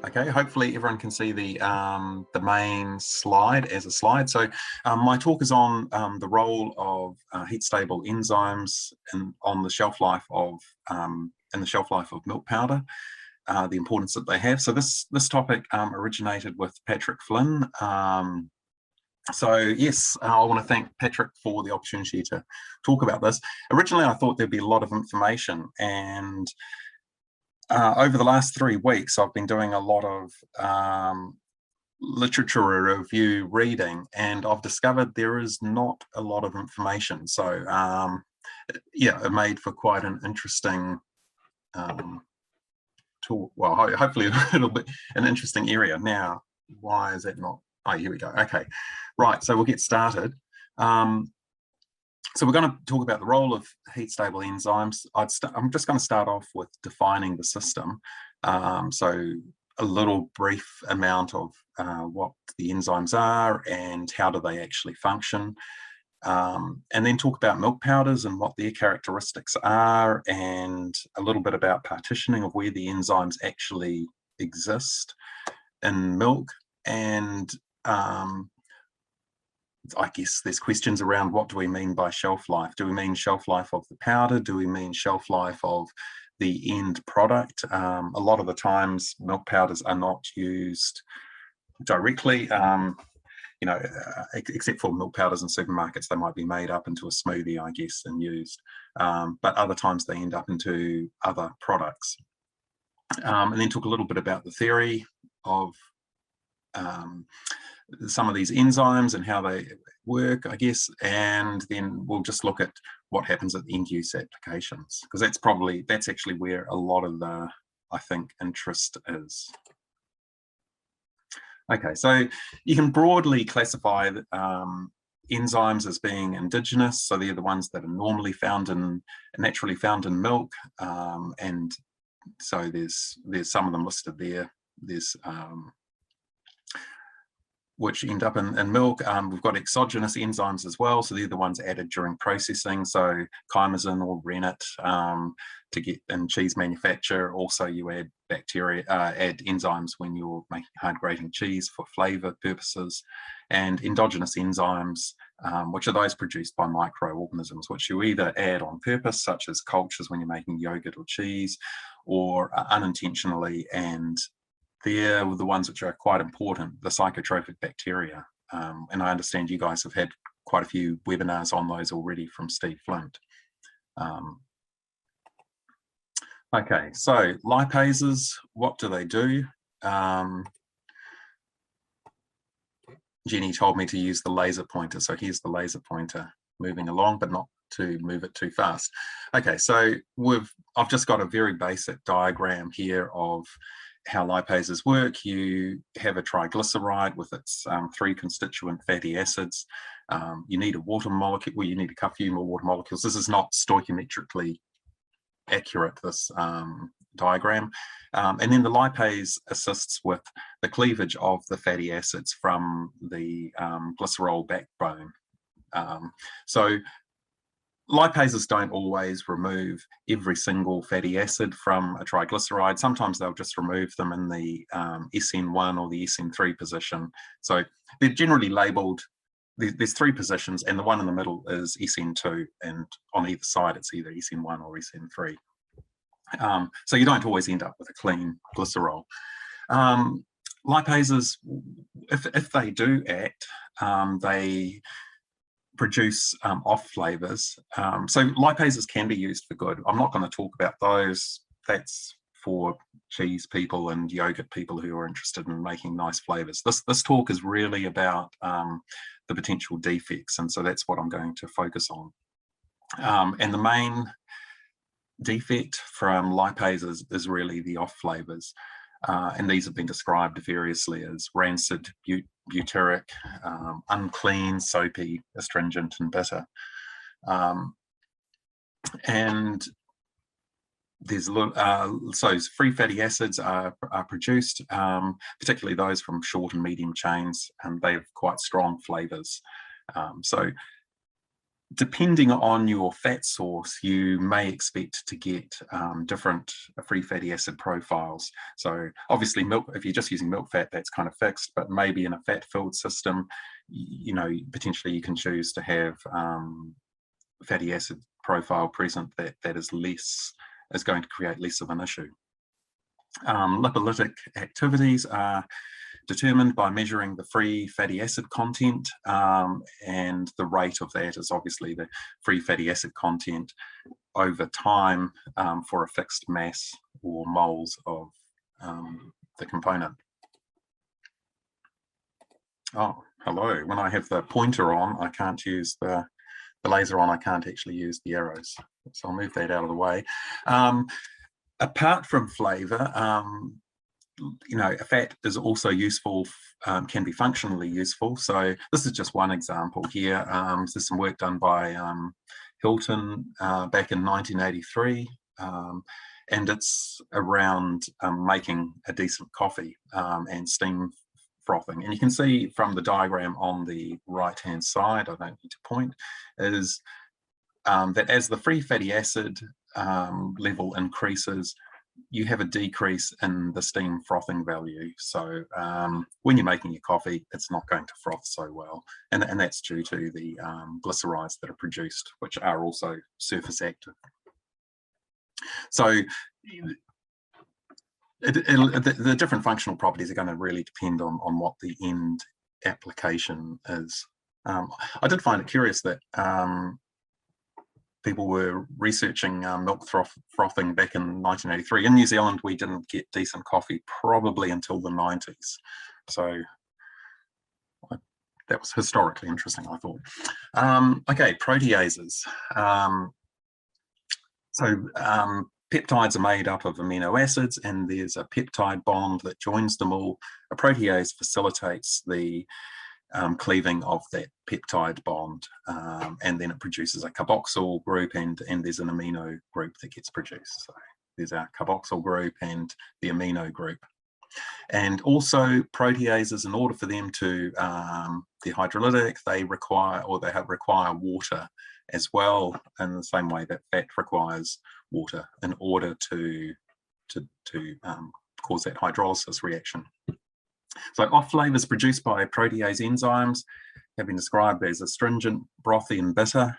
Okay, hopefully everyone can see the main slide as a slide. So my talk is on the role of heat-stable enzymes on the shelf life of in the shelf life of milk powder, the importance that they have. So this topic originated with Patrick Flynn. So yes, I want to thank Patrick for the opportunity to talk about this. Originally, I thought there'd be a lot of information, and over the last 3 weeks, I've been doing a lot of literature review reading, and I've discovered there is not a lot of information. So yeah, it made for quite an interesting talk. Well, hopefully it'll be an interesting area. Now, why is that not? Oh, here we go. Okay, right. So we'll get started. So we're going to talk about the role of heat-stable enzymes. I'm just going to start off with defining the system. So a little brief amount of what the enzymes are and how do they actually function. And then talk about milk powders and what their characteristics are, and a little bit about partitioning of where the enzymes actually exist in milk. And I guess there's questions around what do we mean by shelf life? Do we mean shelf life of the powder? Do we mean shelf life of the end product? A lot of the times milk powders are not used directly, except for milk powders in supermarkets. They might be made up into a smoothie, I guess, and used. But other times they end up into other products. And then talk a little bit about the theory of some of these enzymes and how they work, I guess, and then we'll just look at what happens at end use applications, because that's actually where a lot of the, I think, interest is. Okay, so you can broadly classify enzymes as being indigenous, so they're the ones that are normally naturally found in milk, and so there's some of them listed there. There's which end up in milk. We've got exogenous enzymes as well, so they're the ones added during processing, so chymosin or rennet to get in cheese manufacture. Also, you add add enzymes when you're making hard grating cheese for flavor purposes, and endogenous enzymes, which are those produced by microorganisms, which you either add on purpose, such as cultures when you're making yogurt or cheese, or unintentionally, and they're the ones which are quite important, the psychotrophic bacteria. And I understand you guys have had quite a few webinars on those already from Steve Flint. Okay, so lipases, what do they do? Jenny told me to use the laser pointer, so here's the laser pointer moving along, but not to move it too fast. Okay, so I've just got a very basic diagram here of how lipases work. You have a triglyceride with its 3 constituent fatty acids. You need a water molecule, well, you need a few more water molecules. This is not stoichiometrically accurate, this diagram. And then the lipase assists with the cleavage of the fatty acids from the glycerol backbone. So lipases don't always remove every single fatty acid from a triglyceride. Sometimes they'll just remove them in the SN1 or the SN3 position. So they're generally labeled, there's 3 positions, and the one in the middle is SN2, and on either side it's either SN1 or SN3. So you don't always end up with a clean glycerol. Lipases, if they do act, they produce off flavors. So lipases can be used for good. I'm not going to talk about those. That's for cheese people and yogurt people who are interested in making nice flavors. This talk is really about the potential defects, and so that's what I'm going to focus on. And the main defect from lipases is really the off flavors. And these have been described variously as rancid, butyric, unclean, soapy, astringent, and bitter. And there's so free fatty acids are produced, particularly those from short and medium chains, and they have quite strong flavors. So depending on your fat source, you may expect to get different free fatty acid profiles. So obviously milk, if you're just using milk fat, that's kind of fixed, but maybe in a fat-filled system, you know, potentially you can choose to have fatty acid profile present that is going to create less of an issue. Lipolytic activities are determined by measuring the free fatty acid content, and the rate of that is obviously the free fatty acid content over time for a fixed mass or moles of the component. Oh, hello. When I have the pointer on, I can't use the laser on, I can't actually use the arrows. So I'll move that out of the way. Apart from flavour, you know, a fat is also useful, can be functionally useful. So this is just one example here. There's some work done by Hilton back in 1983, and it's around making a decent coffee and steam frothing. And you can see from the diagram on the right-hand side, I don't need to point, is that as the free fatty acid level increases, you have a decrease in the steam frothing value. So when you're making your coffee, it's not going to froth so well. And that's due to the glycerides that are produced, which are also surface active. So the different functional properties are going to really depend on what the end application is. I did find it curious that people were researching milk frothing back in 1983. In New Zealand, we didn't get decent coffee probably until the 90s. So that was historically interesting, I thought. Okay, proteases. Peptides are made up of amino acids, and there's a peptide bond that joins them all. A protease facilitates the cleaving of that peptide bond, and then it produces a carboxyl group, and there's an amino group that gets produced. So there's our carboxyl group and the amino group. And also proteases, in order for them to be hydrolytic, they require water as well, in the same way that fat requires water in order to cause that hydrolysis reaction. So off flavors produced by protease enzymes have been described as astringent, brothy, and bitter.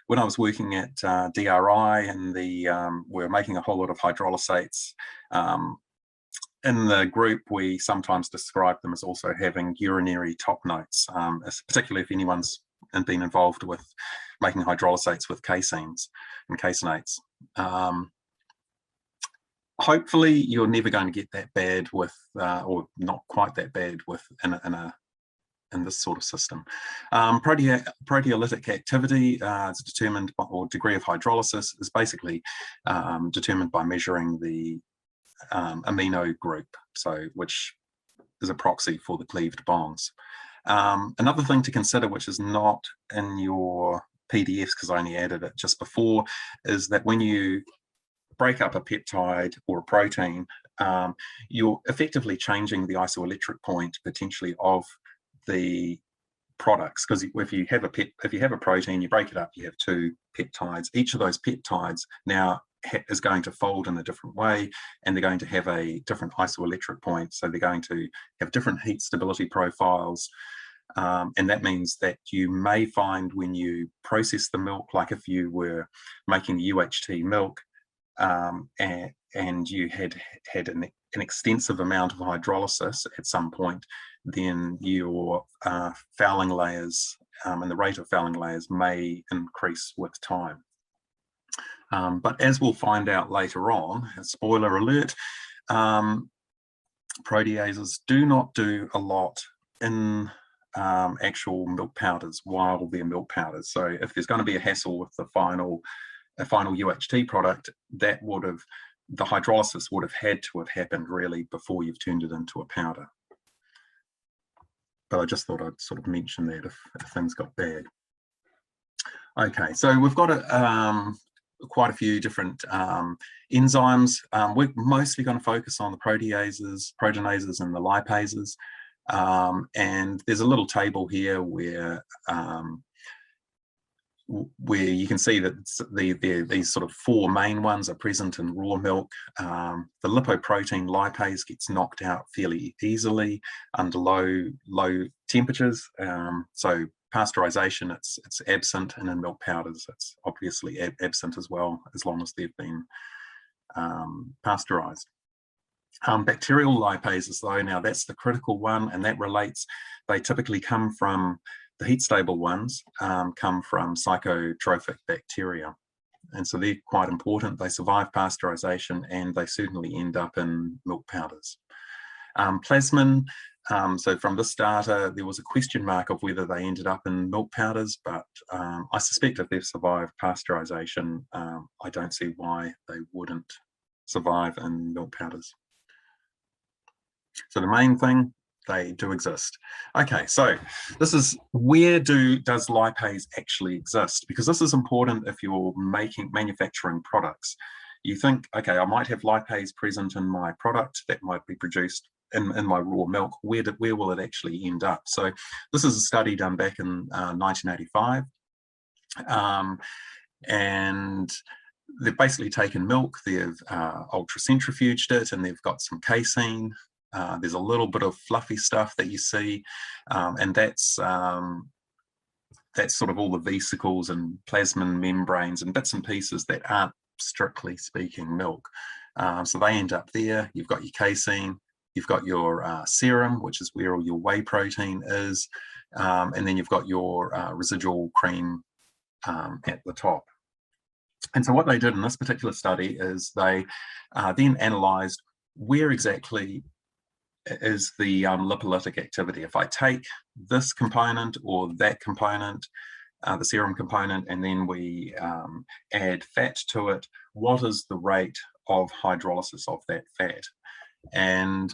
When I was working at DRI, and we were making a whole lot of hydrolysates, in the group we sometimes describe them as also having urinary top notes, particularly if anyone's been involved with making hydrolysates with caseins and caseinates. Hopefully you're never going to get that bad with, or not quite that bad with, in this sort of system. Proteolytic activity is determined by, or degree of hydrolysis is basically determined by measuring the amino group, so which is a proxy for the cleaved bonds. Another thing to consider, which is not in your PDFs because I only added it just before, is that when you break up a peptide or a protein, you're effectively changing the isoelectric point potentially of the products, because if you have a protein, you break it up, you have two peptides. Each of those peptides now is going to fold in a different way, and they're going to have a different isoelectric point, so they're going to have different heat stability profiles, and that means that you may find when you process the milk, like if you were making UHT milk, and you had an extensive amount of hydrolysis at some point, then your fouling layers and the rate of fouling layers may increase with time. But as we'll find out later on, spoiler alert, proteases do not do a lot in actual milk powders while they're milk powders. So if there's going to be a hassle with the final UHT product, the hydrolysis would have had to have happened really before you've turned it into a powder. But I just thought I'd sort of mention that if things got bad. Okay, so we've got quite a few different enzymes. We're mostly going to focus on the proteases, proteinases, and the lipases. And there's a little table here where where you can see that these sort of four main ones are present in raw milk. The lipoprotein lipase gets knocked out fairly easily under low temperatures. So pasteurization, it's absent, and in milk powders, it's obviously absent as well, as long as they've been pasteurized. Bacterial lipases, though, now that's the critical one, and that relates, they typically come from, the heat stable ones come from psychotrophic bacteria. And so they're quite important. They survive pasteurization, and they certainly end up in milk powders. Plasmin, so from this data, there was a question mark of whether they ended up in milk powders, but I suspect if they've survived pasteurization, I don't see why they wouldn't survive in milk powders. So the main thing, they do exist. Okay, so this is where does lipase actually exist? Because this is important if you're manufacturing products. You think, okay, I might have lipase present in my product that might be produced in my raw milk. Where will it actually end up? So this is a study done back in 1985, and they've basically taken milk, they've ultracentrifuged it, and they've got some casein. There's a little bit of fluffy stuff that you see, and that's sort of all the vesicles and plasmin membranes and bits and pieces that aren't, strictly speaking, milk. So they end up there. You've got your casein, you've got your serum, which is where all your whey protein is, and then you've got your residual cream at the top. And so what they did in this particular study is they then analysed where exactly is the lipolytic activity. If I take this component or that component, the serum component, and then we add fat to it, what is the rate of hydrolysis of that fat? And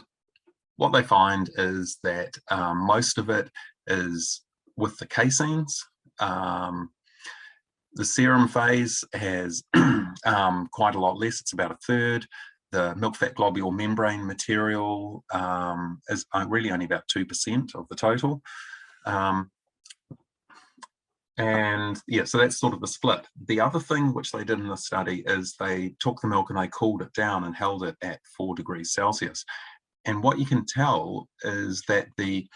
what they find is that most of it is with the caseins. The serum phase has quite a lot less, it's about a third. The milk fat globule membrane material is really only about 2% of the total. And yeah, so that's sort of the split. The other thing which they did in the study is they took the milk and they cooled it down and held it at 4 degrees Celsius. And what you can tell is that the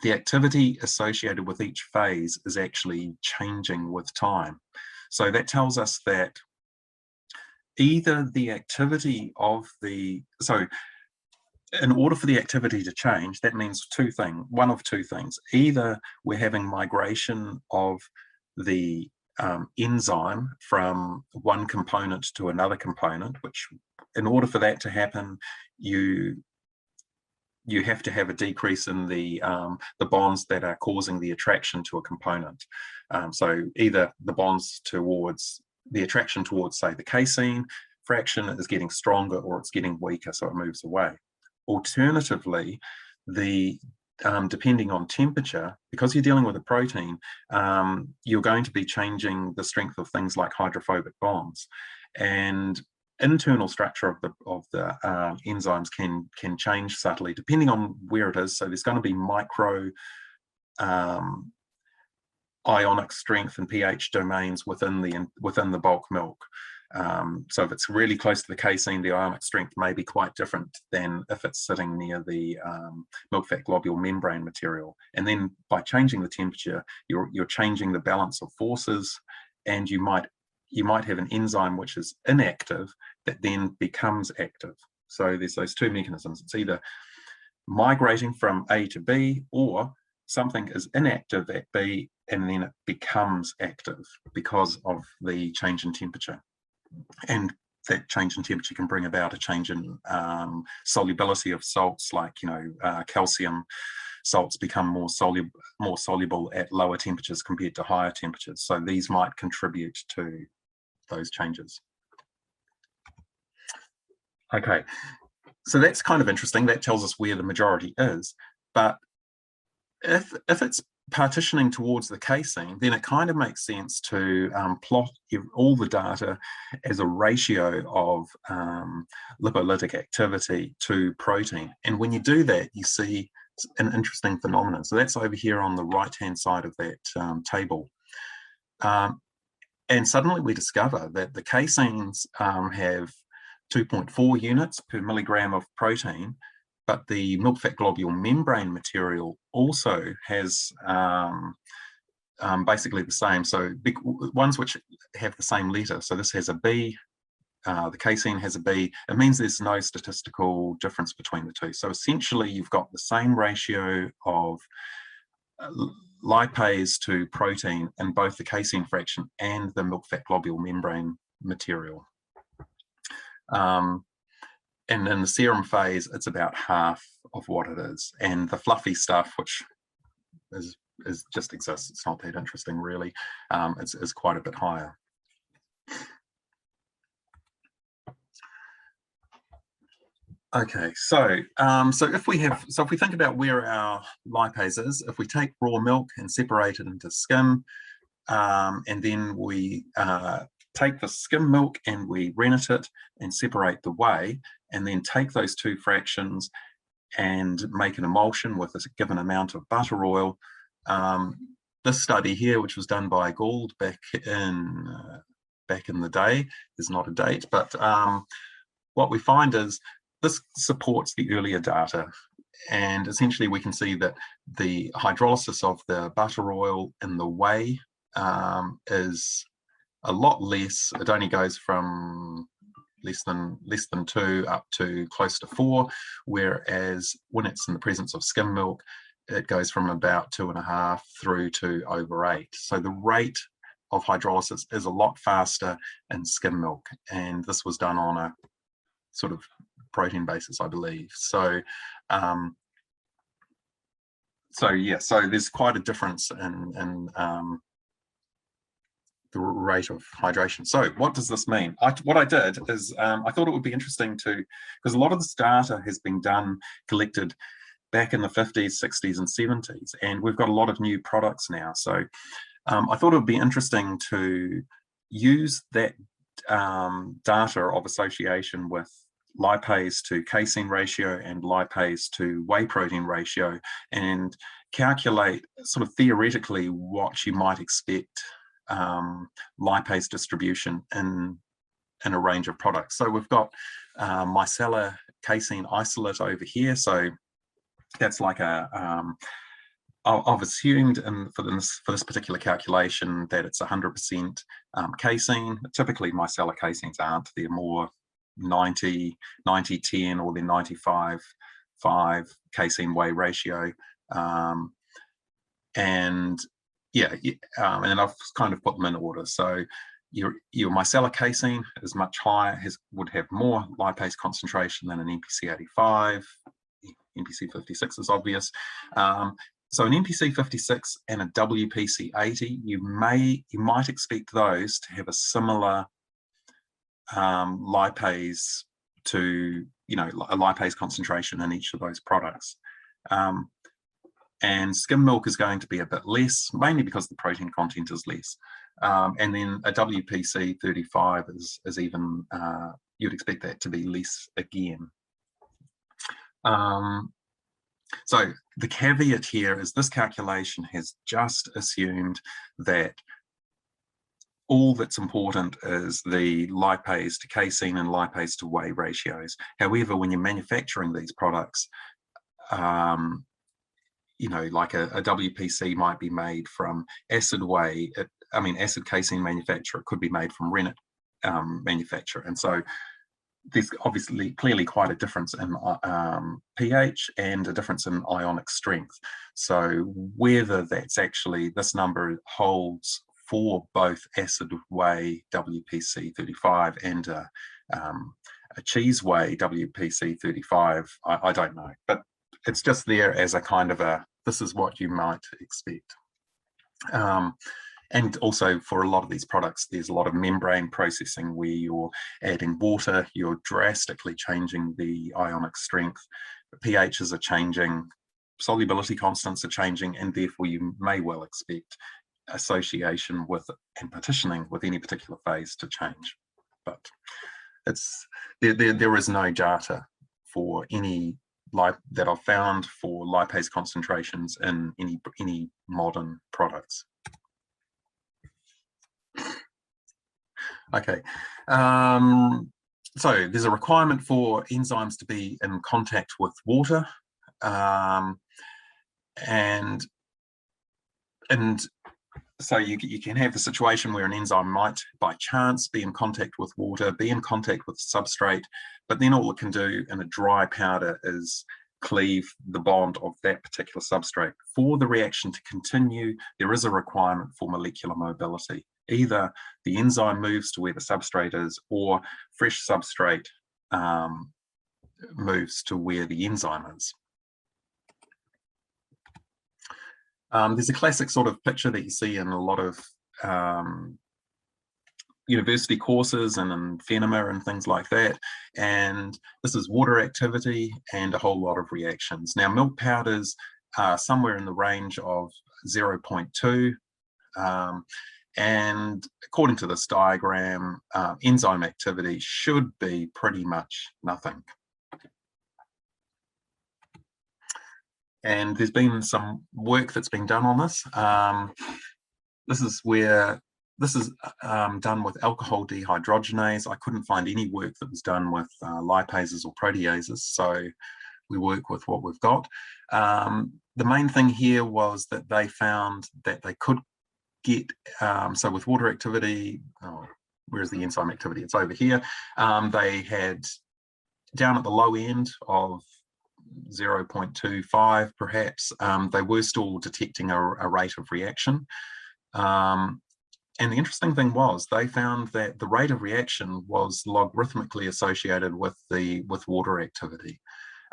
activity associated with each phase is actually changing with time. So that tells us that either the activity of so in order for the activity to change, that means one of two things. Either we're having migration of the enzyme from one component to another component, which in order for that to happen, you have to have a decrease in the bonds that are causing the attraction to a component. So either the bonds towards the attraction towards, say, the casein fraction is getting stronger, or it's getting weaker, so it moves away. Alternatively, depending on temperature, because you're dealing with a protein, you're going to be changing the strength of things like hydrophobic bonds, and internal structure of the enzymes can change subtly depending on where it is. So there's going to be micro ionic strength and pH domains within the bulk milk. So if it's really close to the casein, the ionic strength may be quite different than if it's sitting near the milk fat globule membrane material. And then by changing the temperature, you're changing the balance of forces, and you might have an enzyme which is inactive that then becomes active. So there's those two mechanisms. It's either migrating from A to B, or something is inactive at B and then it becomes active because of the change in temperature. And that change in temperature can bring about a change in solubility of salts, like, calcium salts become more soluble at lower temperatures compared to higher temperatures. So these might contribute to those changes. Okay, so that's kind of interesting. That tells us where the majority is. But if it's partitioning towards the casein, then it kind of makes sense to plot all the data as a ratio of lipolytic activity to protein. And when you do that, you see an interesting phenomenon. So that's over here on the right-hand side of that table. And suddenly we discover that the caseins have 2.4 units per milligram of protein, but the milk fat globule membrane material also has basically the same. So big ones which have the same letter. So this has a B, the casein has a B. It means there's no statistical difference between the two. So essentially you've got the same ratio of lipase to protein in both the casein fraction and the milk fat globule membrane material. And in the serum phase, it's about half of what it is. And the fluffy stuff, which is just exists, it's not that interesting really, is quite a bit higher. Okay, so if we think about where our lipase is, if we take raw milk and separate it into skim, and then we take the skim milk and we rennet it and separate the whey, and then take those two fractions and make an emulsion with a given amount of butter oil. This study here, which was done by Gould back in the day, is not a date, but what we find is this supports the earlier data. And essentially we can see that the hydrolysis of the butter oil in the whey is a lot less. It only goes from less than 2 up to close to 4, whereas when it's in the presence of skim milk, it goes from about 2.5 through to over 8. So the rate of hydrolysis is a lot faster in skim milk, and this was done on a sort of protein basis, I believe. So so there's quite a difference in the rate of hydration. So what does this mean? What I did is I thought it would be interesting to, because a lot of this data has been collected back in the 50s, 60s, and 70s, and we've got a lot of new products now. So I thought it would be interesting to use that data of association with lipase to casein ratio and lipase to whey protein ratio, and calculate sort of theoretically what you might expect lipase distribution in a range of products. So we've got micellar casein isolate over here. So that's like I've assumed for this particular calculation that it's 100% casein. Typically micellar caseins aren't. They're more 90, 10, or the 95/5 casein whey ratio. And then I've kind of put them in order. So your micellar casein is much higher, would have more lipase concentration than an NPC 85. NPC 56 is obvious. So an NPC 56 and a WPC 80, you might expect those to have a similar lipase to, a lipase concentration in each of those products. And skim milk is going to be a bit less, mainly because the protein content is less. And then a WPC 35 is even, you'd expect that to be less again. So the caveat here is this calculation has just assumed that all that's important is the lipase to casein and lipase to whey ratios. However, when you're manufacturing these products, like a WPC might be made from acid whey. Acid casein manufacture. It could be made from rennet manufacture. And so there's obviously clearly quite a difference in pH and a difference in ionic strength. So whether that's actually, this number holds for both acid whey WPC 35 and a cheese whey WPC 35, I don't know. But it's just there as a kind of this is what you might expect. And also for a lot of these products, there's a lot of membrane processing where you're adding water, you're drastically changing the ionic strength, the pHs are changing, solubility constants are changing, and therefore you may well expect association with and partitioning with any particular phase to change. But there is no data for any that I've found for lipase concentrations in any modern products. Okay. So there's a requirement for enzymes to be in contact with water, and so you can have the situation where an enzyme might, by chance, be in contact with water, be in contact with substrate, but then all it can do in a dry powder is cleave the bond of that particular substrate. For the reaction to continue, there is a requirement for molecular mobility. Either the enzyme moves to where the substrate is, or fresh substrate moves to where the enzyme is. There's a classic sort of picture that you see in a lot of university courses and in phenema and things like that. And this is water activity and a whole lot of reactions. Now, milk powders are somewhere in the range of 0.2. And according to this diagram, enzyme activity should be pretty much nothing. And there's been some work that's been done on this. This is done with alcohol dehydrogenase. I couldn't find any work that was done with lipases or proteases, so we work with what we've got. The main thing here was that they found that they could get, so with water activity, where's the enzyme activity? It's over here. They had down at the low end of 0.25 perhaps, they were still detecting a rate of reaction. And the interesting thing was they found that the rate of reaction was logarithmically associated with water activity.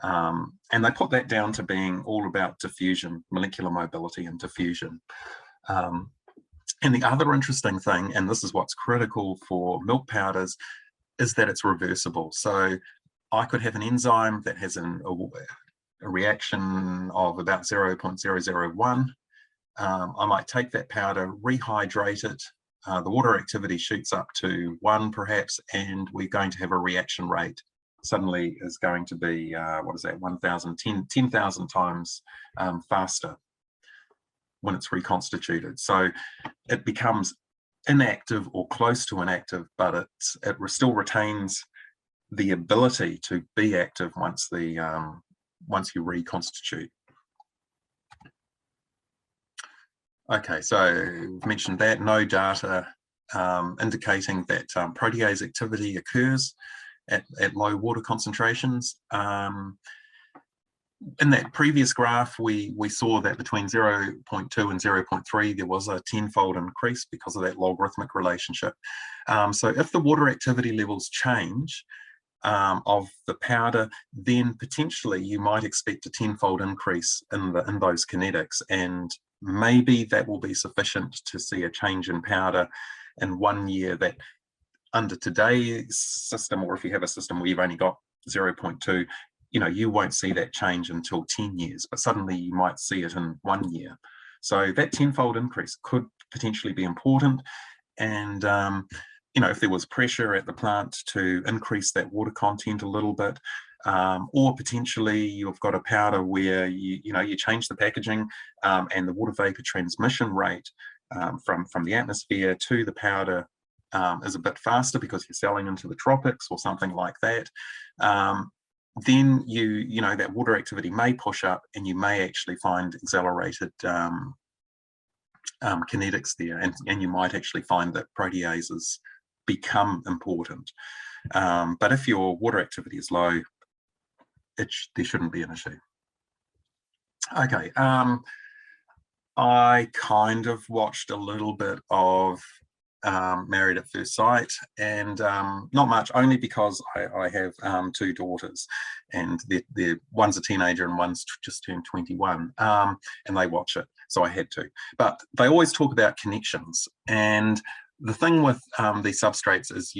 And they put that down to being all about diffusion, molecular mobility and diffusion. And the other interesting thing, and this is what's critical for milk powders, is that it's reversible. So I could have an enzyme that has a reaction of about 0.001. I might take that powder, rehydrate it, the water activity shoots up to 1 perhaps, and we're going to have a reaction rate suddenly is going to be, 10,000 times faster when it's reconstituted. So it becomes inactive or close to inactive, but it still retains the ability to be active once you reconstitute. Okay, so we've mentioned that, no data indicating that protease activity occurs at low water concentrations. In that previous graph, we saw that between 0.2 and 0.3, there was a 10-fold increase because of that logarithmic relationship. So if the water activity levels change of the powder, then potentially you might expect a 10-fold increase in those kinetics, and maybe that will be sufficient to see a change in powder in 1 year that under today's system, or if you have a system where you've only got 0.2, you won't see that change until 10 years, but suddenly you might see it in 1 year. So that 10-fold increase could potentially be important. And, if there was pressure at the plant to increase that water content a little bit, or potentially you've got a powder where you change the packaging and the water vapor transmission rate from the atmosphere to the powder is a bit faster because you're selling into the tropics or something like that, then that water activity may push up and you may actually find accelerated kinetics there, and you might actually find that proteases become important. But if your water activity is low, there shouldn't be an issue. Okay, I kind of watched a little bit of Married at First Sight, and not much, only because I have 2 daughters, and one's a teenager and one's just turned 21, and they watch it, so I had to. But they always talk about connections, and the thing with these substrates is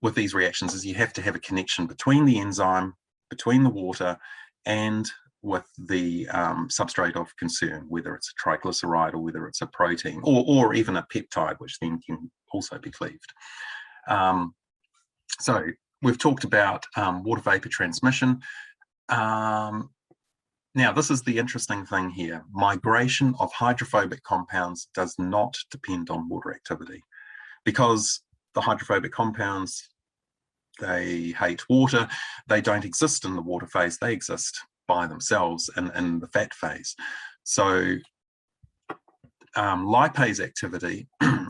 with these reactions is you have to have a connection between the enzyme, between the water, and with the substrate of concern, whether it's a triglyceride or whether it's a protein or even a peptide, which then can also be cleaved. So we've talked about water vapor transmission. Now, this is the interesting thing here. Migration of hydrophobic compounds does not depend on water activity, because the hydrophobic compounds, they hate water. They don't exist in the water phase. They exist by themselves in the fat phase. So lipase activity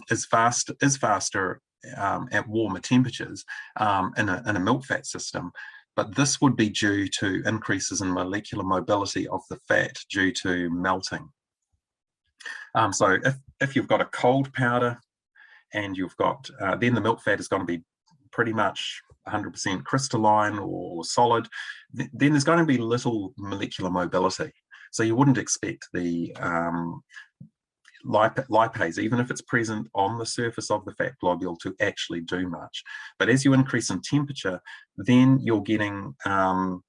is faster at warmer temperatures in a milk fat system, but this would be due to increases in molecular mobility of the fat due to melting. So if you've got a cold powder and you've got, then the milk fat is going to be pretty much 100% crystalline or solid, then there's going to be little molecular mobility. So you wouldn't expect the lipase, even if it's present on the surface of the fat globule, to actually do much. But as you increase in temperature, then you're getting some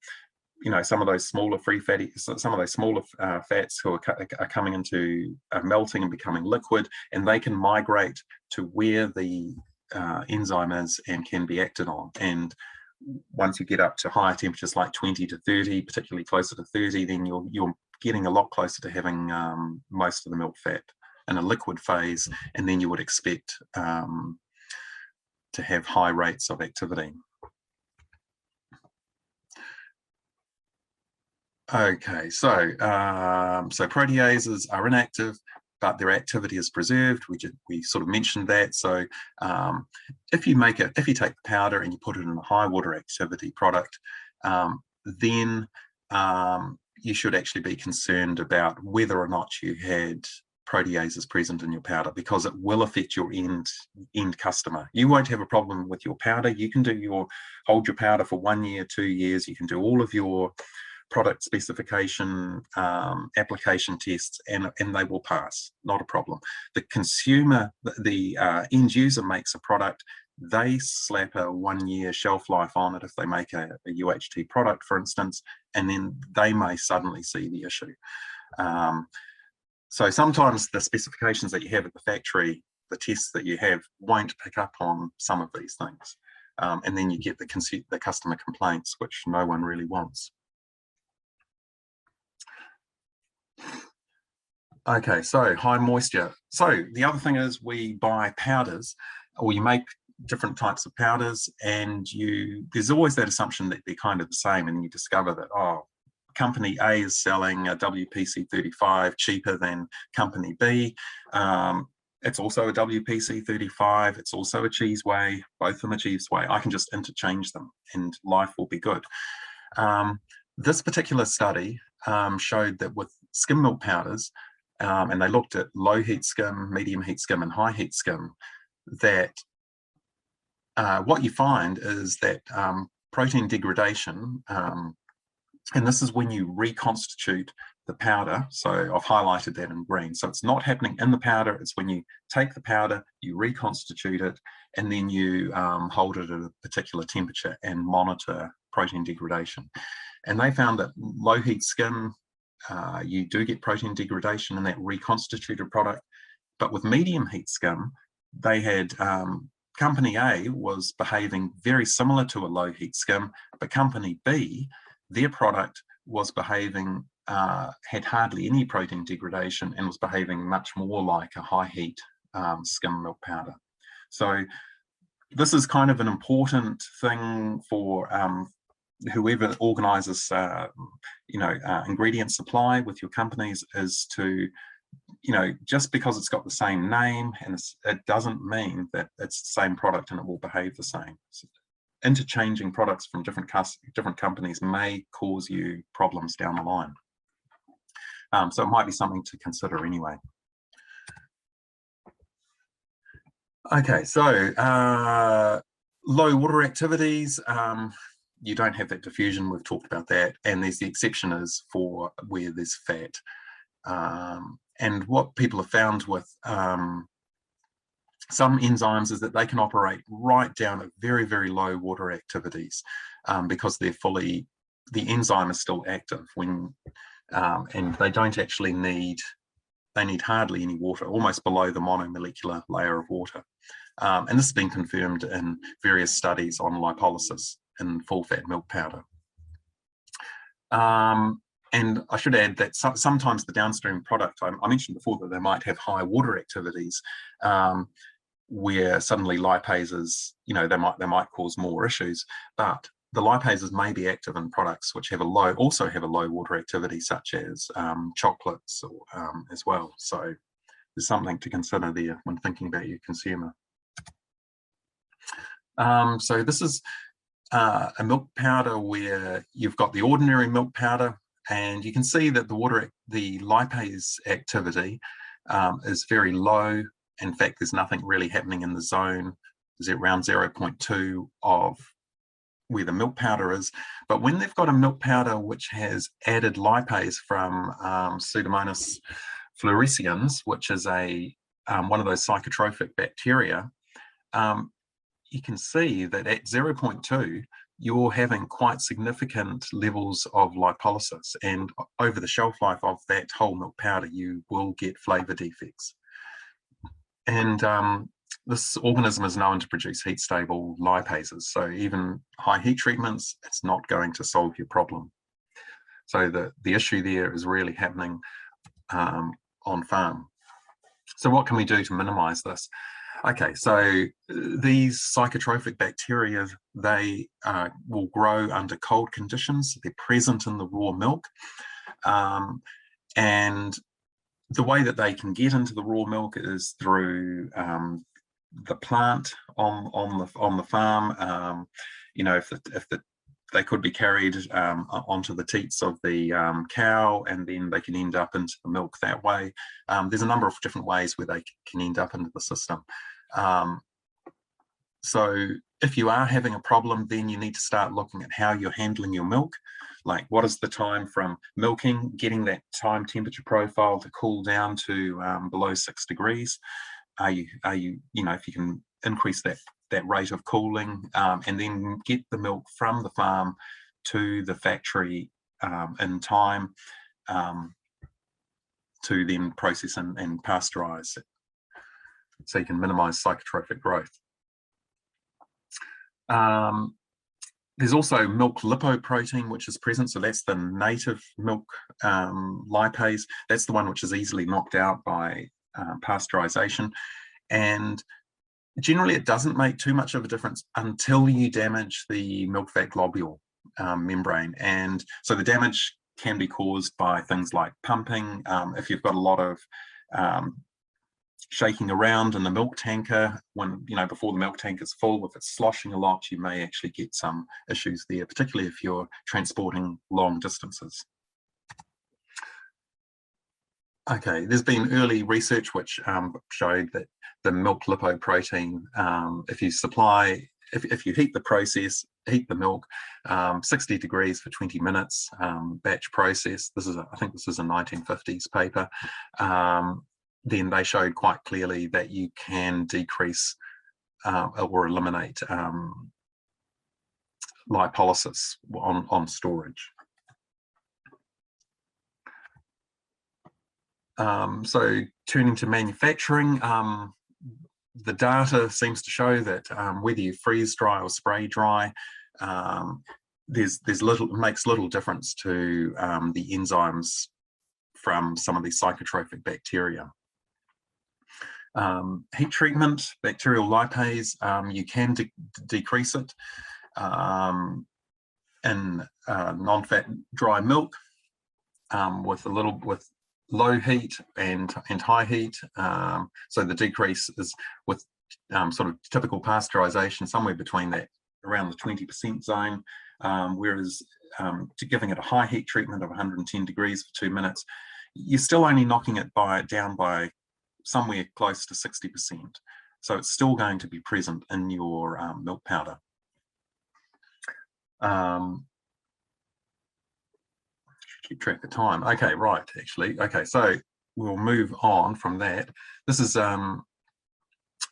of those smaller free fatty, some of those smaller fats who are coming into melting and becoming liquid, and they can migrate to where the enzyme is and can be acted on. And once you get up to higher temperatures like 20 to 30, particularly closer to 30, then you're getting a lot closer to having most of the milk fat in a liquid phase, and then you would expect to have high rates of activity. Okay, so proteases are inactive, but their activity is preserved. We sort of mentioned that. So if you take the powder and you put it in a high water activity product, then you should actually be concerned about whether or not you had proteases present in your powder, because it will affect your end customer. You won't have a problem with your powder. You can hold your powder for 1 year, 2 years. You can do all of your product specification application tests, and they will pass, not a problem. The consumer, the end user makes a product, they slap a 1 year shelf life on it if they make a UHT product, for instance, and then they may suddenly see the issue. So sometimes the specifications that you have at the factory, the tests that you have, won't pick up on some of these things. And then you get the customer complaints, which no one really wants. Okay, so high moisture. So the other thing is we buy powders, or you make different types of powders, and there's always that assumption that they're kind of the same, and you discover that, oh, company A is selling a WPC 35 cheaper than company B. It's also a WPC 35, it's also a cheese whey, both of them are cheese whey. I can just interchange them and life will be good. This particular study showed that with skim milk powders, and they looked at low heat skim, medium heat skim, and high heat skim, that what you find is that protein degradation, and this is when you reconstitute the powder. So I've highlighted that in green. So it's not happening in the powder. It's when you take the powder, you reconstitute it, and then you hold it at a particular temperature and monitor protein degradation. And they found that low heat skim, you do get protein degradation in that reconstituted product. But with medium heat skim, they had company A was behaving very similar to a low heat skim, but company B, their product was behaving, had hardly any protein degradation and was behaving much more like a high heat skim milk powder. So this is kind of an important thing for whoever organizes, ingredient supply with your companies, is to, just because it's got the same name, and it doesn't mean that it's the same product and it will behave the same. So interchanging products from different companies may cause you problems down the line. So it might be something to consider anyway. Okay, so low water activities, you don't have that diffusion, we've talked about that, and there's the exception is for where there's fat. And what people have found with some enzymes is that they can operate right down at very, very low water activities because the enzyme is still active and they don't actually need hardly any water, almost below the monomolecular layer of water. And this has been confirmed in various studies on lipolysis in full fat milk powder. And I should add that sometimes the downstream product, I mentioned before that they might have high water activities. where suddenly lipases, they might cause more issues, but the lipases may be active in products which also have a low water activity, such as chocolates as well. So there's something to consider there when thinking about your consumer. So this is a milk powder where you've got the ordinary milk powder, and you can see that the lipase activity is very low. In fact, there's nothing really happening in the zone. There's around 0.2 of where the milk powder is. But when they've got a milk powder which has added lipase from Pseudomonas fluorescens, which is one of those psychotropic bacteria, you can see that at 0.2, you're having quite significant levels of lipolysis, and over the shelf life of that whole milk powder, you will get flavour defects. And this organism is known to produce heat-stable lipases, so even high heat treatments, it's not going to solve your problem. So the issue there is really happening on farm. So what can we do to minimise this? Okay, so these psychotropic bacteria, they will grow under cold conditions. They're present in the raw milk. And the way that they can get into the raw milk is through the plant on the farm. If they could be carried onto the teats of the cow, and then they can end up into the milk that way. There's a number of different ways where they can end up into the system. So if you are having a problem, then you need to start looking at how you're handling your milk. Like, what is the time from milking, getting that time temperature profile to cool down to below 6 degrees? Are you, if you can increase that rate of cooling, and then get the milk from the farm to the factory in time to then process and pasteurize, so you can minimize psychotropic growth. There's also milk lipoprotein, which is present. So that's the native milk lipase. That's the one which is easily knocked out by pasteurization. And generally, it doesn't make too much of a difference until you damage the milk fat globule membrane. And so the damage can be caused by things like pumping. If you've got a lot of shaking around in the milk tanker, before the milk tank is full, if it's sloshing a lot, you may actually get some issues there, particularly if you're transporting long distances. Okay, there's been early research which showed that the milk lipoprotein, if you heat the process, heat the milk 60 degrees for 20 minutes, batch process. I think this is a 1950s paper. Then they showed quite clearly that you can decrease or eliminate lipolysis on storage. So turning to manufacturing, the data seems to show that whether you freeze dry or spray dry, it makes little difference to the enzymes from some of these psychotropic bacteria. Heat treatment, bacterial lipase, you can decrease it in non-fat dry milk with low heat and high heat. So the decrease is with sort of typical pasteurization, somewhere between that, around the 20% zone, whereas to giving it a high heat treatment of 110 degrees for 2 minutes, you're still only knocking it down by somewhere close to 60%. So it's still going to be present in your milk powder. Keep track of time. Okay, right, actually. Okay, so we'll move on from that. This is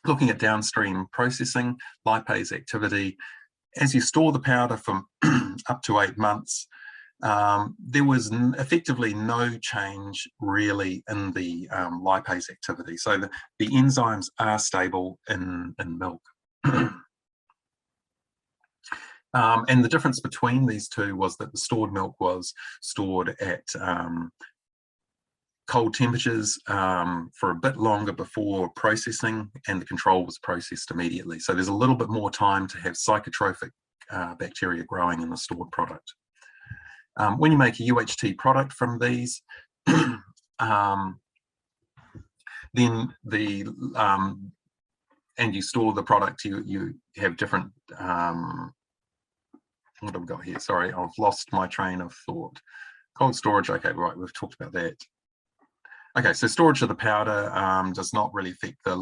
looking at downstream processing, lipase activity. As you store the powder for up to 8 months, there was effectively no change really in the lipase activity. So the enzymes are stable in milk. And the difference between these two was that the stored milk was stored at cold temperatures for a bit longer before processing, and the control was processed immediately. So there's a little bit more time to have psychotrophic bacteria growing in the stored product. When you make a UHT product from these, then and you store the product, you have different, what have we got here? Sorry, I've lost my train of thought. Cold storage, okay, right, we've talked about that. Okay, so storage of the powder does not really affect the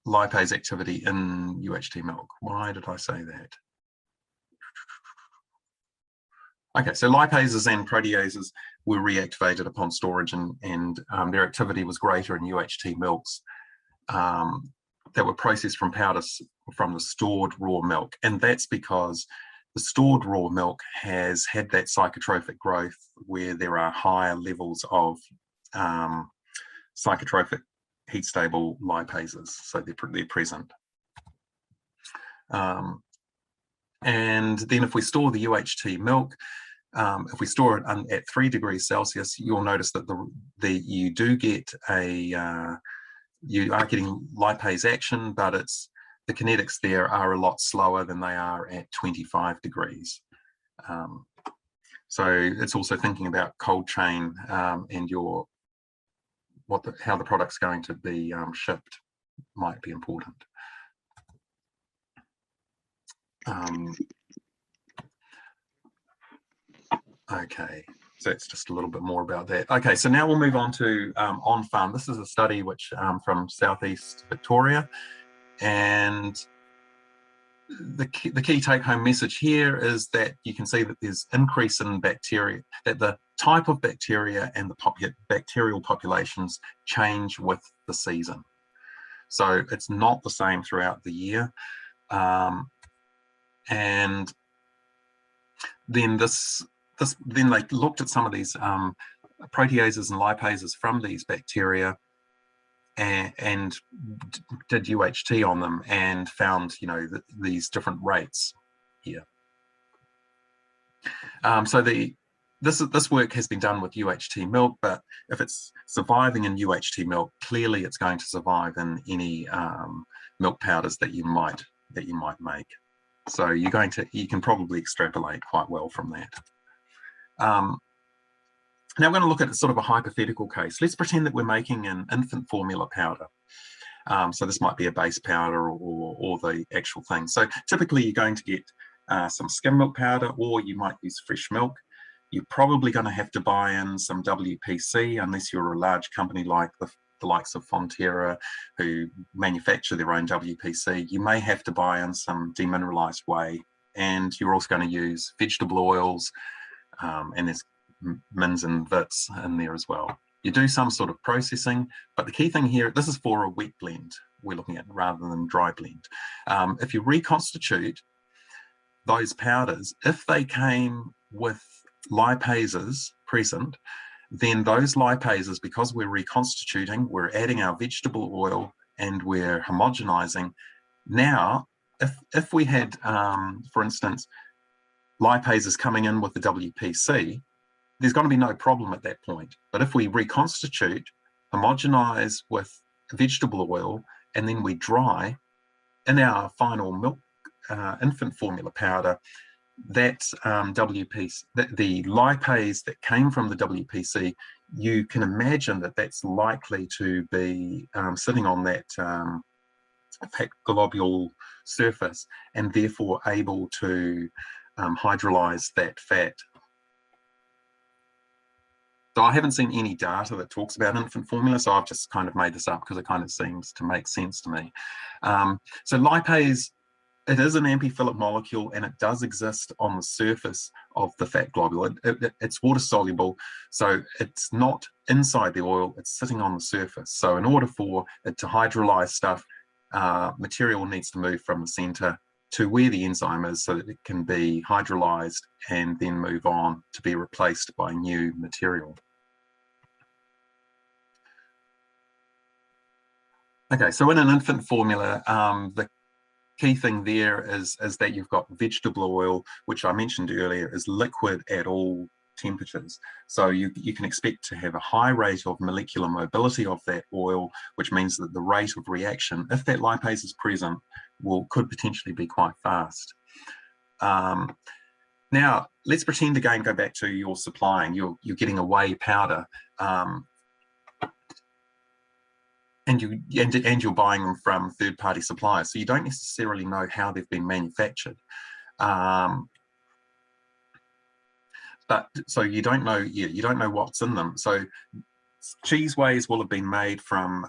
lipase activity in UHT milk. Why did I say that? Okay, so lipases and proteases were reactivated upon storage, and their activity was greater in UHT milks that were processed from powders from the stored raw milk. And that's because the stored raw milk has had that psychotrophic growth where there are higher levels of psychotrophic heat-stable lipases, so they're present. And then if we store the UHT milk, if we store it at 3 degrees Celsius, you'll notice that you do get you are getting lipase action, but the kinetics there are a lot slower than they are at 25 degrees. So it's also thinking about cold chain and how the product's going to be shipped might be important. Okay, so it's just a little bit more about that. Okay, so now we'll move on to on-farm. This is a study which from Southeast Victoria, and the key take-home message here is that you can see that there's increase in bacteria, that the type of bacteria and the bacterial populations change with the season. So it's not the same throughout the year. And then then they looked at some of these proteases and lipases from these bacteria and did UHT on them and found, these different rates here. So this work has been done with UHT milk, but if it's surviving in UHT milk, clearly it's going to survive in any milk powders that you might make. So you can probably extrapolate quite well from that. Now we're going to look at sort of a hypothetical case. Let's pretend that we're making an infant formula powder. So this might be a base powder or the actual thing. So typically you're going to get some skim milk powder, or you might use fresh milk. You're probably going to have to buy in some WPC unless you're a large company like the likes of Fonterra, who manufacture their own WPC. You may have to buy in some demineralized whey, and you're also going to use vegetable oils, and there's mins and vits in there as well. You do some sort of processing, but the key thing here, this is for a wet blend we're looking at rather than dry blend. If you reconstitute those powders, if they came with lipases present, then those lipases, because we're reconstituting, we're adding our vegetable oil and we're homogenizing. Now, if we had, for instance, lipases coming in with the WPC, there's going to be no problem at that point. But if we reconstitute, homogenize with vegetable oil, and then we dry, in our final milk infant formula powder, that WPC, the lipase that came from the WPC, you can imagine that that's likely to be sitting on that fat globule surface, and therefore able to hydrolyze that fat. So I haven't seen any data that talks about infant formula, so I've just kind of made this up because it kind of seems to make sense to me. So lipase, it is an amphiphilic molecule, and it does exist on the surface of the fat globule. It's water soluble, so it's not inside the oil, it's sitting on the surface. So in order for it to hydrolyze stuff, material needs to move from the center to where the enzyme is so that it can be hydrolyzed and then move on to be replaced by new material. Okay, so in an infant formula, the key thing there is that you've got vegetable oil, which I mentioned earlier is liquid at all temperatures. So you can expect to have a high rate of molecular mobility of that oil, which means that the rate of reaction, if that lipase is present, could potentially be quite fast. Now, let's pretend again, go back to your supplying. You're getting a whey powder, and you're buying them from third-party suppliers, so you don't necessarily know how they've been manufactured. But so you don't know, you don't know what's in them. So cheese wheys will have been made from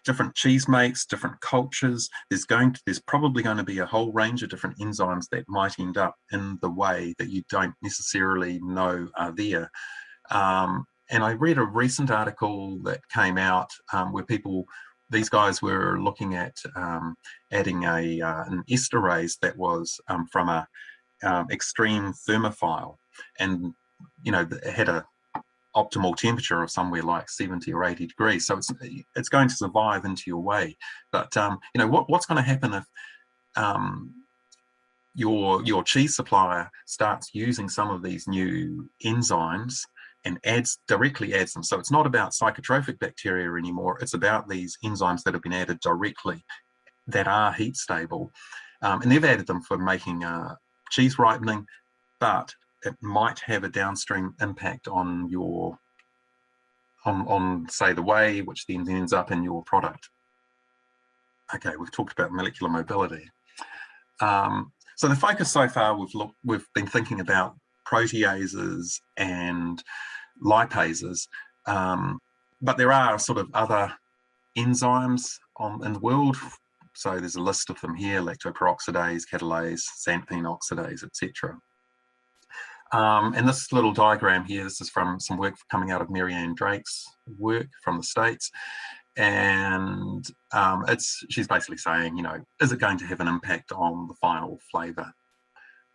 different cheese makes, different cultures. There's probably going to be a whole range of different enzymes that might end up in the whey that you don't necessarily know are there. And I read a recent article that came out where these guys were looking at adding an esterase that was from a extreme thermophile, and it had a optimal temperature of somewhere like 70 or 80 degrees, so it's going to survive into your whey. But what's going to happen if your cheese supplier starts using some of these new enzymes and directly adds them? So it's not about psychotrophic bacteria anymore, it's about these enzymes that have been added directly that are heat stable, and they've added them for making cheese ripening, but it might have a downstream impact on say the whey, which then ends up in your product. Okay, we've talked about molecular mobility. So the focus so far, we've been thinking about proteases and lipases, but there are sort of other enzymes in the world. So there's a list of them here: lactoperoxidase, catalase, xanthine oxidase, etc. And this little diagram here, this is from some work coming out of Marianne Drake's work from the States. And she's basically saying, is it going to have an impact on the final flavour?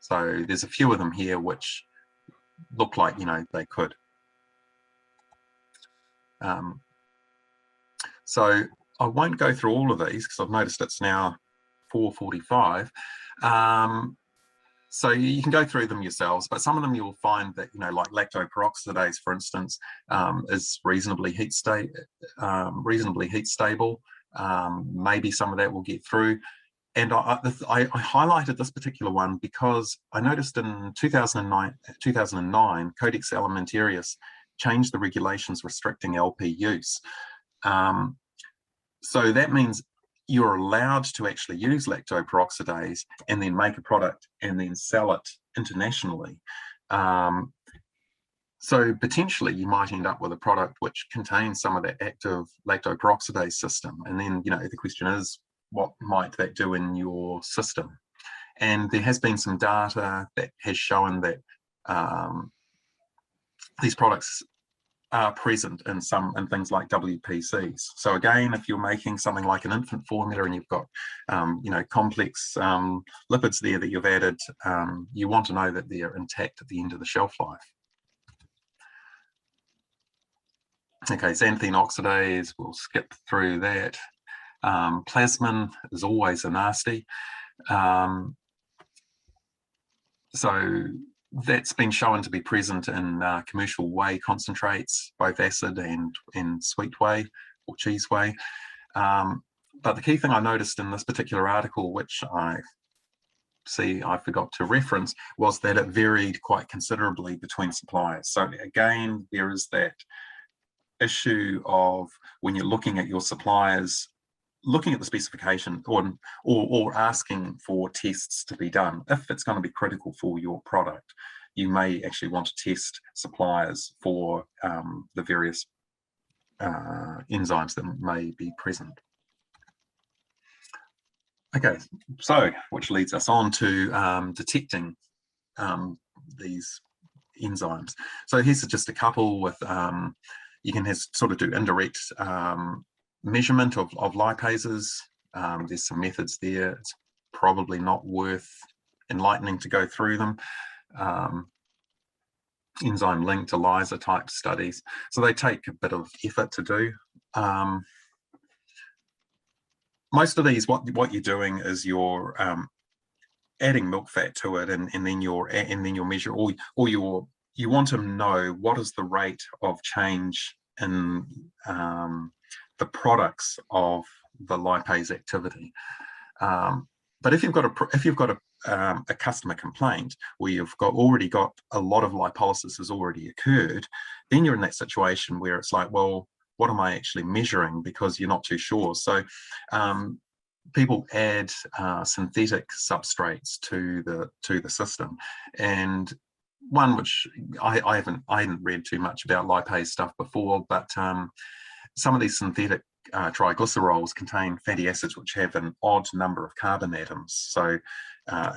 So there's a few of them here which look like, they could. So I won't go through all of these because I've noticed it's now 4:45. So you can go through them yourselves, but some of them you'll find that, like lactoperoxidase, for instance, is reasonably heat stable. Maybe some of that will get through. And I highlighted this particular one because I noticed in 2009, Codex Alimentarius changed the regulations restricting LP use. So that means you're allowed to actually use lactoperoxidase and then make a product and then sell it internationally. So potentially you might end up with a product which contains some of that active lactoperoxidase system. And then, the question is, what might that do in your system? And there has been some data that has shown that these products are present in things like WPCs. So again, if you're making something like an infant formula and you've got complex lipids there that you've added, you want to know that they're intact at the end of the shelf life. Okay, xanthine oxidase, we'll skip through that. Plasmin is always a nasty. So that's been shown to be present in commercial whey concentrates, both acid and sweet whey or cheese whey. But the key thing I noticed in this particular article, which I forgot to reference, was that it varied quite considerably between suppliers. So again, there is that issue of when you're looking at your suppliers, looking at the specification or asking for tests to be done. If it's going to be critical for your product, you may actually want to test suppliers for the various enzymes that may be present. Okay, so which leads us on to detecting these enzymes. So here's just a couple with, you can sort of do indirect measurement of lipases. There's some methods there. It's probably not worth enlightening to go through them. Enzyme linked ELISA type studies. So they take a bit of effort to do. Most of these, what you're doing is you're adding milk fat to it, and then you're measure, or you want to know what is the rate of change in the products of the lipase activity. But if you've got a customer complaint where you've already got a lot of lipolysis has already occurred, then you're in that situation where it's like, well, what am I actually measuring? Because you're not too sure. So people add synthetic substrates to the system, and one which I hadn't read too much about lipase stuff before, but some of these synthetic triglycerols contain fatty acids which have an odd number of carbon atoms. So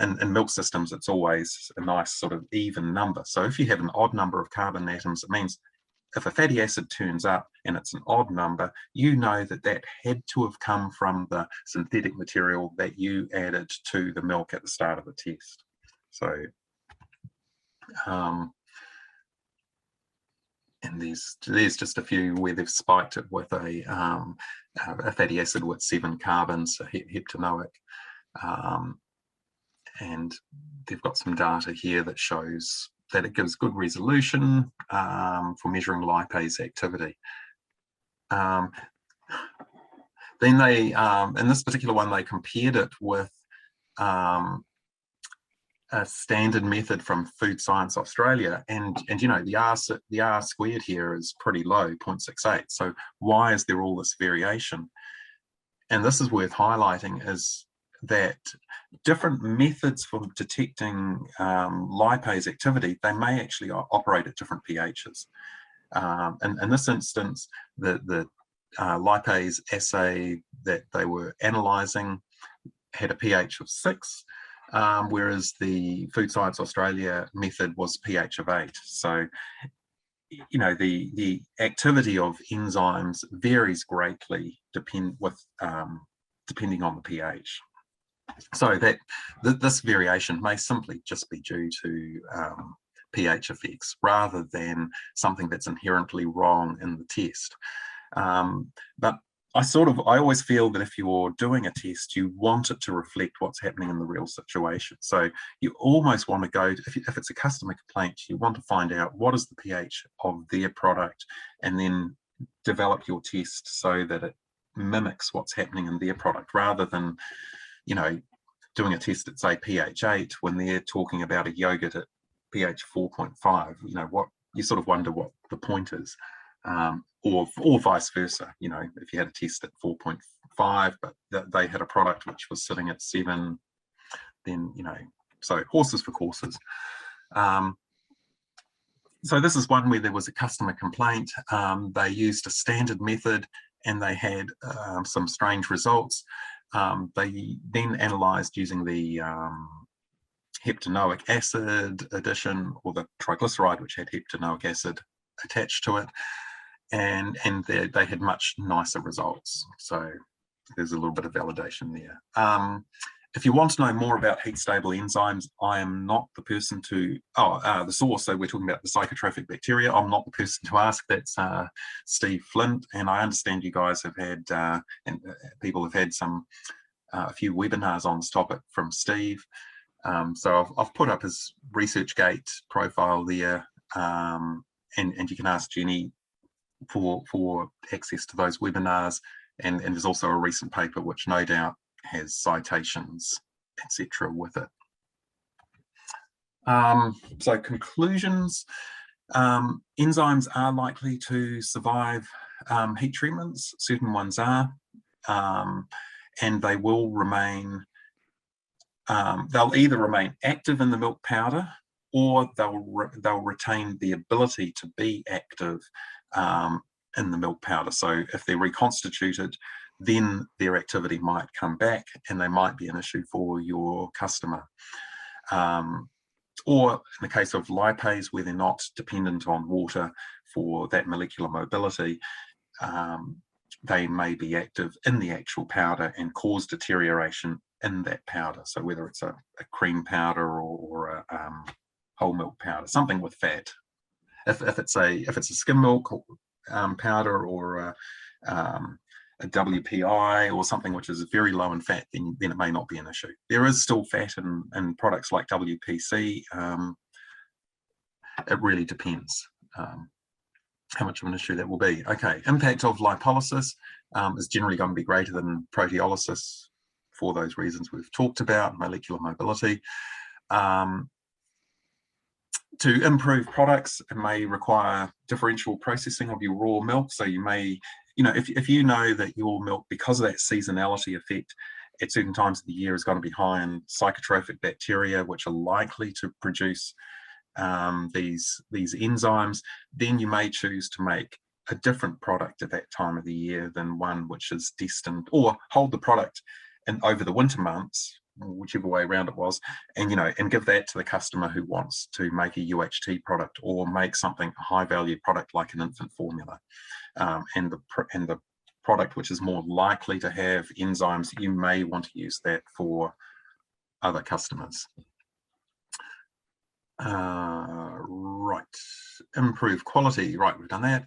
in milk systems, it's always a nice sort of even number. So if you have an odd number of carbon atoms, it means if a fatty acid turns up and it's an odd number, you know that had to have come from the synthetic material that you added to the milk at the start of the test. So, and there's just a few where they've spiked it with a fatty acid with 7 carbons, so heptanoic. And they've got some data here that shows that it gives good resolution for measuring lipase activity. Then they, in this particular one, they compared it with a standard method from Food Science Australia, and you know, the R squared here is pretty low, 0.68. So why is there all this variation? And this is worth highlighting, is that different methods for detecting lipase activity, they may actually operate at different pHs. And in this instance, the lipase assay that they were analysing had a pH of 6, whereas the Food Science Australia method was pH of 8. So, you know, the activity of enzymes varies greatly depending on the pH. So that this variation may simply just be due to pH effects rather than something that's inherently wrong in the test. But I always feel that if you're doing a test, you want it to reflect what's happening in the real situation. So you almost want to go, if it's a customer complaint, you want to find out what is the pH of their product, and then develop your test so that it mimics what's happening in their product, rather than, you know, doing a test at, say, pH 8 when they're talking about a yogurt at pH 4.5. You know, what you sort of wonder what the point is. Or vice versa. You know, if you had a test at 4.5, but they had a product which was sitting at 7, then, you know, so horses for courses. So this is one where there was a customer complaint. They used a standard method and they had some strange results. They then analysed using the heptanoic acid addition, or the triglyceride which had heptanoic acid attached to it, and they had much nicer results. So there's a little bit of validation there. If you want to know more about heat-stable enzymes, I am not the person to, the source, so we're talking about the psychotropic bacteria, I'm not the person to ask. That's Steve Flint, and I understand you guys have had, and people have had a few webinars on this topic from Steve. So I've put up his ResearchGate profile there, and you can ask Jenny for access to those webinars, and there's also a recent paper which no doubt has citations, etc. with it. So conclusions, enzymes are likely to survive heat treatments. Certain ones are, and they will remain, they'll either remain active in the milk powder, or they'll retain the ability to be active in the milk powder. So if they're reconstituted, then their activity might come back and they might be an issue for your customer. Or in the case of lipase, where they're not dependent on water for that molecular mobility, they may be active in the actual powder and cause deterioration in that powder. So whether it's a cream powder or a whole milk powder, something with fat. If it's a skim milk powder or a WPI or something which is very low in fat, then it may not be an issue. There is still fat in products like WPC. It really depends how much of an issue that will be. Okay, impact of lipolysis is generally going to be greater than proteolysis for those reasons we've talked about, molecular mobility. To improve products, it may require differential processing of your raw milk. So you may, if you know that your milk, because of that seasonality effect, at certain times of the year is going to be high in psychotrophic bacteria, which are likely to produce these enzymes, then you may choose to make a different product at that time of the year than one which is destined, or hold the product and over the winter months, whichever way around it was, and and give that to the customer who wants to make a UHT product or make something a high value product like an infant formula, and the product which is more likely to have enzymes, you may want to use that for other customers. Right, improve quality. Right, we've done that.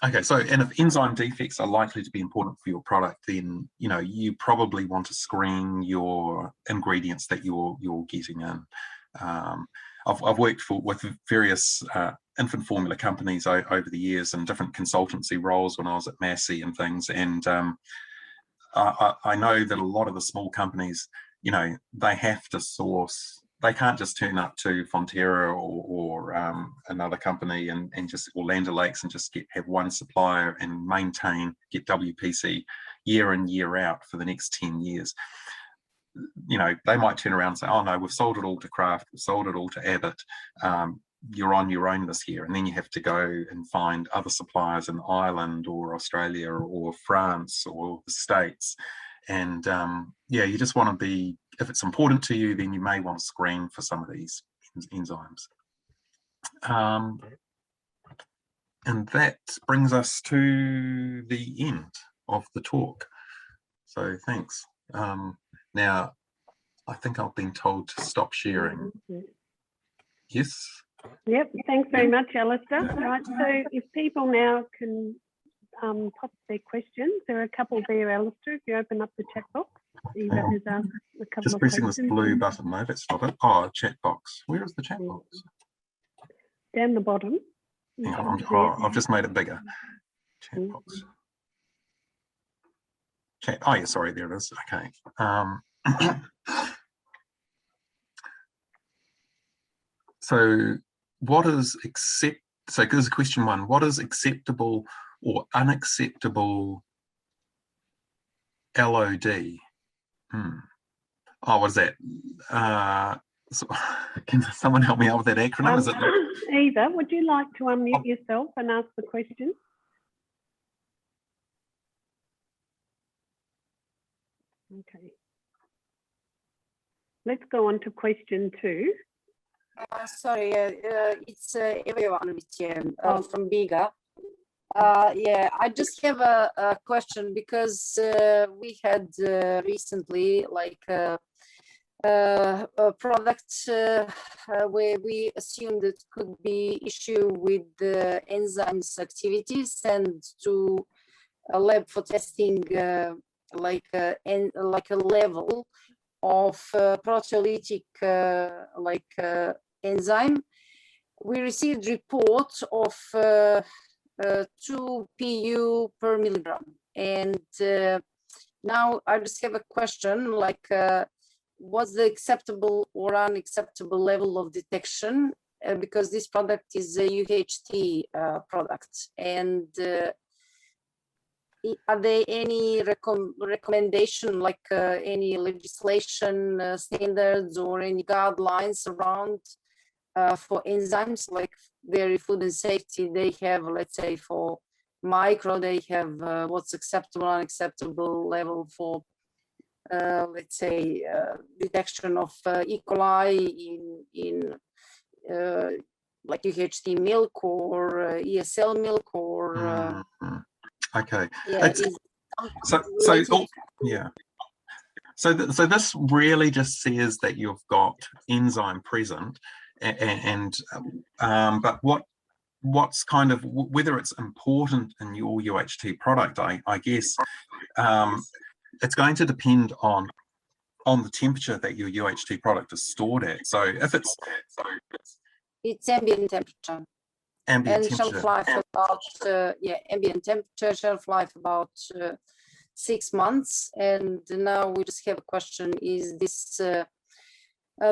Okay, so and if enzyme defects are likely to be important for your product, then you probably want to screen your ingredients that you're getting in. I've worked with various infant formula companies over the years in different consultancy roles when I was at Massey and things, and I know that a lot of the small companies, they have to source. They can't just turn up to Fonterra or another company and just, or Land O'Lakes, and just have one supplier and get WPC year in, year out for the next 10 years. They might turn around and say, oh no, we've sold it all to Kraft, we've sold it all to Abbott, you're on your own this year. And then you have to go and find other suppliers in Ireland or Australia or France or the States. And you just want to be, if it's important to you, then you may want to screen for some of these enzymes. And that brings us to the end of the talk. So thanks. Now, I think I've been told to stop sharing. Yes? Yep, thanks very much, Alistair. Right, so if people now can pop their questions, there are a couple there, Alistair, if you open up the chat box. Eva has asked a couple just of pressing questions. this blue button. No, that's not it. Oh, chat box. Where is the chat box? Down the bottom. Hang on, I've just made it bigger. Chat box. Chat. Oh yeah, sorry, there it is. Okay. So what is so here's question one. What is acceptable or unacceptable LOD? Oh, what is that? So, can someone help me out with that acronym? Is it Eva, would you like to unmute yourself and ask the question? Okay. Let's go on to question 2. Sorry, it's everyone with you from Biga. I just have a question, because we had recently a product where we assumed it could be issue with the enzymes activities, and to a lab for testing like a level of proteolytic enzyme. We received report of 2 pu per milligram, and now I just have a question, what's the acceptable or unacceptable level of detection, because this product is a UHT product, and are there any recommendation, any legislation standards or any guidelines around for enzymes, like Dairy Food and Safety? They have, let's say, for micro, they have what's acceptable, unacceptable level for, let's say, detection of E. coli in like UHT milk or ESL milk or. Okay. Yeah, So this really just says that you've got enzyme present, but what what's kind of whether it's important in your UHT product, I guess it's going to depend on the temperature that your UHT product is stored at. So if it's ambient temperature. Ambient and temperature. Shelf life about ambient temperature, shelf life about 6 months. And now we just have a question: is this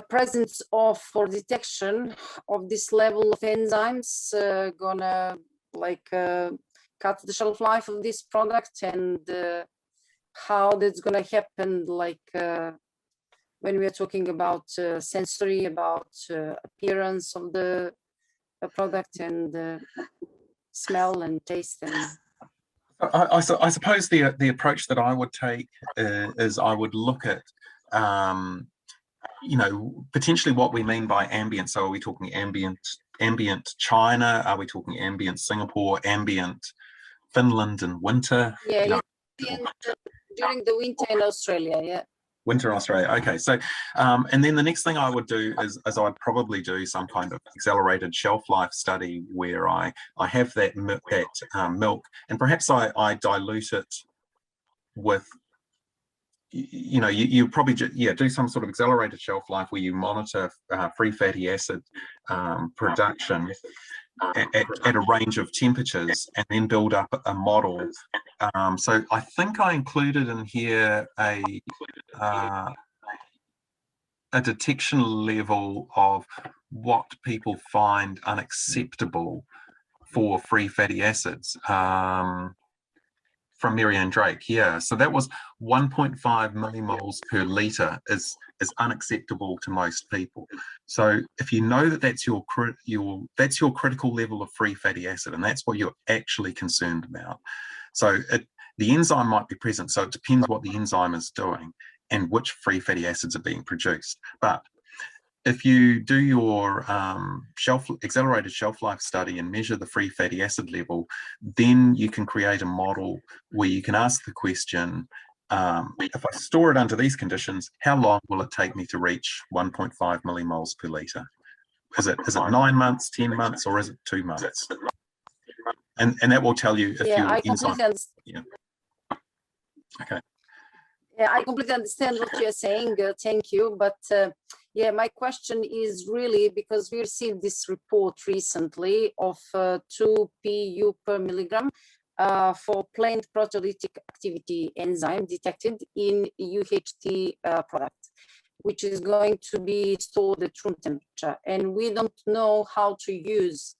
presence of or detection of this level of enzymes gonna cut the shelf life of this product, and how that's gonna happen, when we are talking about sensory, about appearance of the product, and smell and taste. And I suppose the approach that I would take is I would look at potentially what we mean by ambient. So are we talking ambient China? Are we talking ambient Singapore? Ambient Finland in winter? Yeah, during the winter in Australia. Yeah. Winter in Australia. Okay, so and then the next thing I would do is I'd probably do some kind of accelerated shelf life study where I have that milk, and perhaps I dilute it with, you probably do some sort of accelerated shelf life where you monitor free fatty acid production at a range of temperatures, and then build up a model. So I think I included in here a detection level of what people find unacceptable for free fatty acids from Mary-Ann Drake. Yeah, so that was 1.5 millimoles per litre is unacceptable to most people. So if you know that that's your critical level of free fatty acid, and that's what you're actually concerned about. So the enzyme might be present, so it depends what the enzyme is doing and which free fatty acids are being produced. But if you do your accelerated shelf life study and measure the free fatty acid level, then you can create a model where you can ask the question, if I store it under these conditions, how long will it take me to reach 1.5 millimoles per litre? Is it 9 months, 10 months, or is it 2 months? And that will tell you if your enzyme. Yeah. Okay. Yeah, I completely understand what you're saying. Thank you. But yeah, my question is really because we received this report recently of 2 PU per milligram for plant proteolytic activity enzyme detected in UHT product, which is going to be stored at room temperature. And we don't know how to use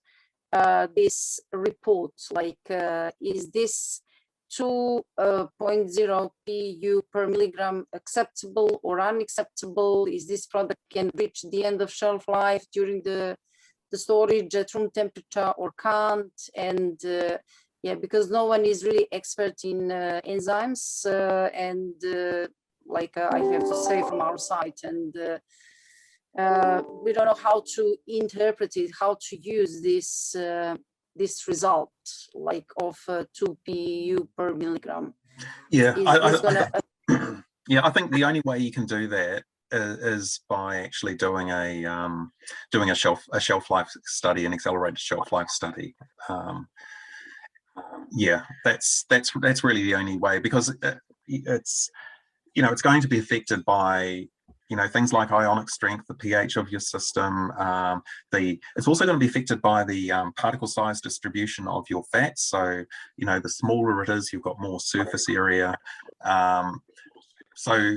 this report. Is this 2.0 PU per milligram acceptable or unacceptable? Is this product can reach the end of shelf life during the storage at room temperature or can't? And yeah, because no one is really expert in enzymes, and I have to say from our side, and we don't know how to interpret it, how to use this this result of 2 PU per milligram. Yeah, yeah, I think the only way you can do that is by actually doing a shelf life study, an accelerated shelf life study. Yeah, that's really the only way, because it's going to be affected by things like ionic strength, the pH of your system. It's also going to be affected by the particle size distribution of your fats. So, the smaller it is, you've got more surface area. So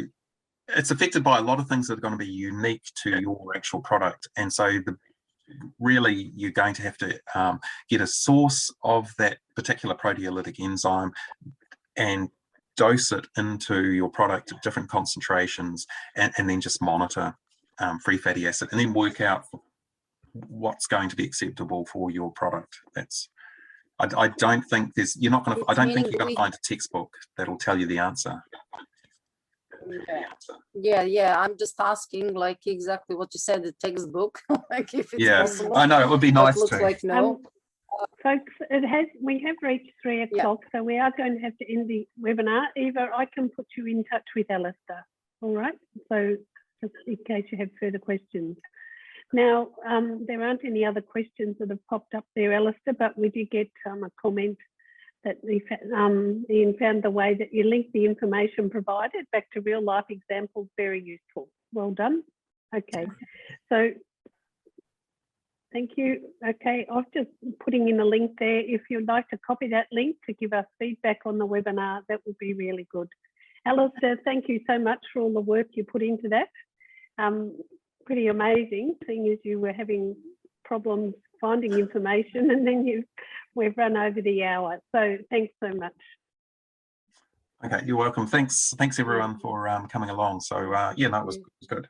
it's affected by a lot of things that are going to be unique to your actual product. And so really you're going to have to get a source of that particular proteolytic enzyme and dose it into your product at different concentrations, and then just monitor free fatty acid, and then work out what's going to be acceptable for your product. I don't think you're going to find a textbook that'll tell you the answer. Yeah, I'm just asking exactly what you said, the textbook. If it's possible. I know, it would be nice looks to. Like no. Folks, we have reached 3 o'clock, so we are going to have to end the webinar. Eva, I can put you in touch with Alistair, all right? So just in case you have further questions. Now, there aren't any other questions that have popped up there, Alistair, but we did get a comment that Ian found the way that you link the information provided back to real life examples very useful. Well done. Okay, so thank you. Okay, I've just putting in a link there. If you'd like to copy that link to give us feedback on the webinar, that would be really good. Alistair, thank you so much for all the work you put into that. Pretty amazing, seeing as you were having problems finding information and then we've run over the hour. So thanks so much. Okay, you're welcome. Thanks everyone for coming along. So yeah, no, it was good.